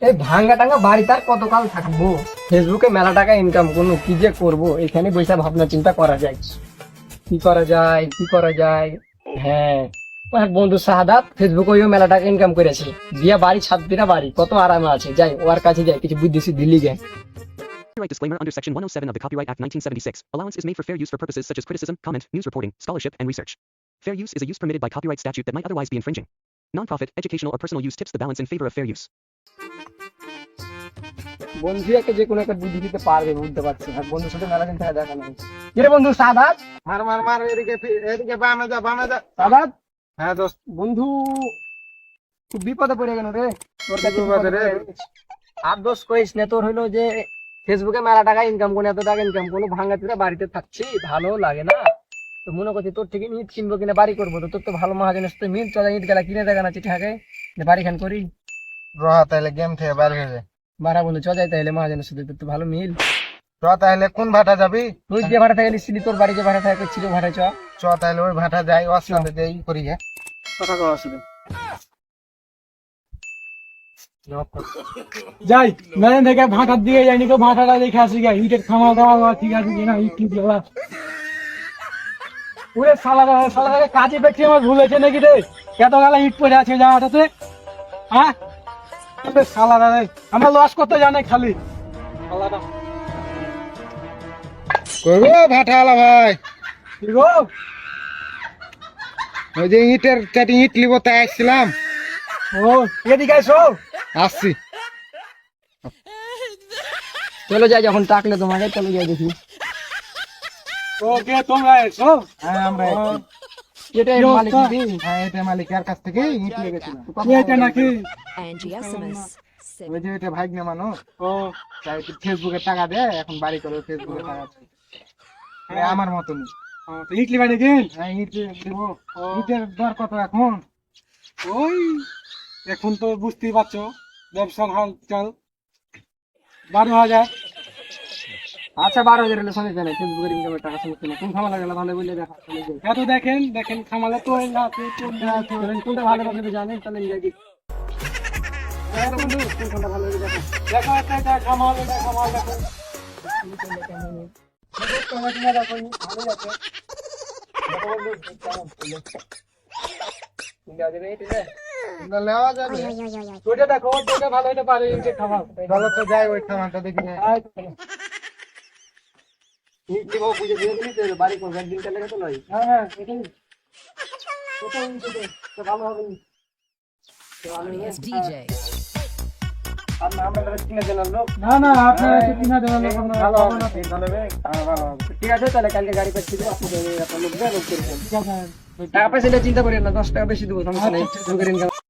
এই ভাঙ্গা টাঙ্গা বাড়িতে আর কতকাল থাকবো? ফেসবুকে মেলা টাকা ইনকাম করবো, কি যে করবো, এখানে বসে ভাবনা চিন্তা করা যায়, কি করা যায় কি করা যায়। হ্যাঁ, ও এক বন্ধু শাহাদাত ফেসবুকে ওইও মেলা টাকা ইনকাম করেছে, দিয়া বাড়ি ছাদ দিনা বাড়ি, কত আরামে আছে। যাই ওর কাছে যাই, কিছু বুদ্ধি সুদ্ধি লিগে। Copyright disclaimer under Section 107 of the Copyright Act 1976. Allowance is made for fair use for purposes such as criticism, comment, news reporting, scholarship, and research. Fair use is a use permitted by copyright statute that might otherwise be infringing. Non-profit, educational, or personal use tips the balance in favor of fair use. বন্ধু একে যে কোনো একটা বুদ্ধি দিতে পারবে, বুঝতে পারছি। আর বন্ধুর সাথে মেলা দিন থেকে দেখা নেই। কিরে বন্ধু শাহাদাত, মার মার মার, এদিকে বামে যা বামে যা। শাহাদাত হ্যাঁ দোস্ত, বন্ধু খুব বিপদে পড়ে গেল রে। তোর কাছে বিপদে রে? আর দোষ কইস না, তোর হইলো যে ফেসবুকে মেলা টাকা ইনকাম করে, এত টাকা ইনকাম কোনো ভাঙা চুরা বাড়িতে থাকছি, ভালো লাগে না। তো মনে করছি তোর থেকে ইট কিনবো কিনা বাড়ি করবো, তো তোর তো ভালো মহাজনের সাথে মিল, চলে ইট গেলা কিনে দেখা না চিঠাকে বাড়ি খান করি। রহা তাহলে গেম থেকে বার হয়ে যায়। বাড়া বন্ধু চলে যাই তাহলে মহাজনের সাথে, তোর তো ভালো মিল। রহা তাহলে কোন ভাটা যাবি? তুই যে ভাড়া থেকে নিচ্ছিলি, তোর বাড়ি যে ভাড়া থাকে ছিল, ভাড়া চ চ তাহলে ওই ভাটা যাই, ওর সাথে যাই করি। হ্যাঁ কথা কওয়া ছিল। যাই মেলান থেকে ভাটার দিকে যাইনি, কেউ ভাটাটা দেখে আসি গা, ইটের খামাল টামাল ঠিক আছে কিনা, ইট টিট গেলা পুরে সালা কাজে পেটে আমার ভুলেছে নাকি রে? এত গেলা ইট পড়ে আছে জামাটাতে, হ্যাঁ সালা রে, আমরা লস করতে জানে খালি সালাটা। করবো ভাটা আলা ভাই, কি গো? ওই যে ইটের চাটি ইট লিব তাই আসছিলাম। ও এদিকে এসো। আসছি। চলো যাই, যখন টাকলে তোমাকে চলো যাই দেখি। ওকে তোমরা এসো। হ্যাঁ আমরা আসছি। এটাই কি মালিক অবস্থা? দিদি। হ্যাঁ এটা মালিকের কাছ থেকে ইট লেগেছিলাম। এটা নাকি? Angie SMS. ওই যে এটা ভাগ্নে মানুষ, ও তাই একটু ফেসবুকে টাকা দেয়, এখন বাড়ি করে ফেসবুকে টাকা দেয়। মানে আমার মতনই। তো ইটলি বাড়ি দিন। হ্যাঁ ইট দিব। ইটের দর কত এখন? ওই এখন তো বুঝতেই পারছো ব্যবসার হাল চাল, 12,000। আচ্ছা 12,000 হলে শুনে জানাই, ফেসবুকের ইনকামের টাকা শুনতে না, কোন খামালা গেল ভালো বললে দেখা চলে যাই। এত দেখেন খামালে তো এই না, কোনটা ভালো হবে জানেন, তাহলে যাই দেখি। হ্যাঁ বন্ধু, কোনটা ভালো হবে দেখা। দেখো এটা খামাল, এটা খামাল দেখো। তোমার কিনা দেখো, ভালো আছে। দেখো বন্ধু, কেমন চলে। ঠিক আছে রে, ঠিক আছে। না, নেওয়া যাবে। ওইটা দেখো, ওইটা ভালো হতে পারে, এটা খামাল। ভালো তো যাই, ওই খামারটা দেখি। ইডলি বাবু বুঝে দিয়ে দিলি তো, বাড়ি করবে একদিন চলে গেছে নয়। হ্যাঁ এটাই তো ভালো হবে নি। Yes, DJ. আর না আমরা কিনে দিলাম লোক। না আপনারা একটু কিনা দেওয়া লোক আপনারা ভালো হবে ভালো না, না। ভালো হবে। হ্যাঁ ভালো হবে। ঠিক আছে তাহলে কালকে গাড়ি পাচ্ছি তো, আপনি আপনার লোক দেন, লোক করে দেন। ঠিক আছে। টাকা পয়সা নিয়ে চিন্তা করেন না, 10 টাকা বেশি দেবো, সমস্যা নেই। ফেসবুকের ইনকাম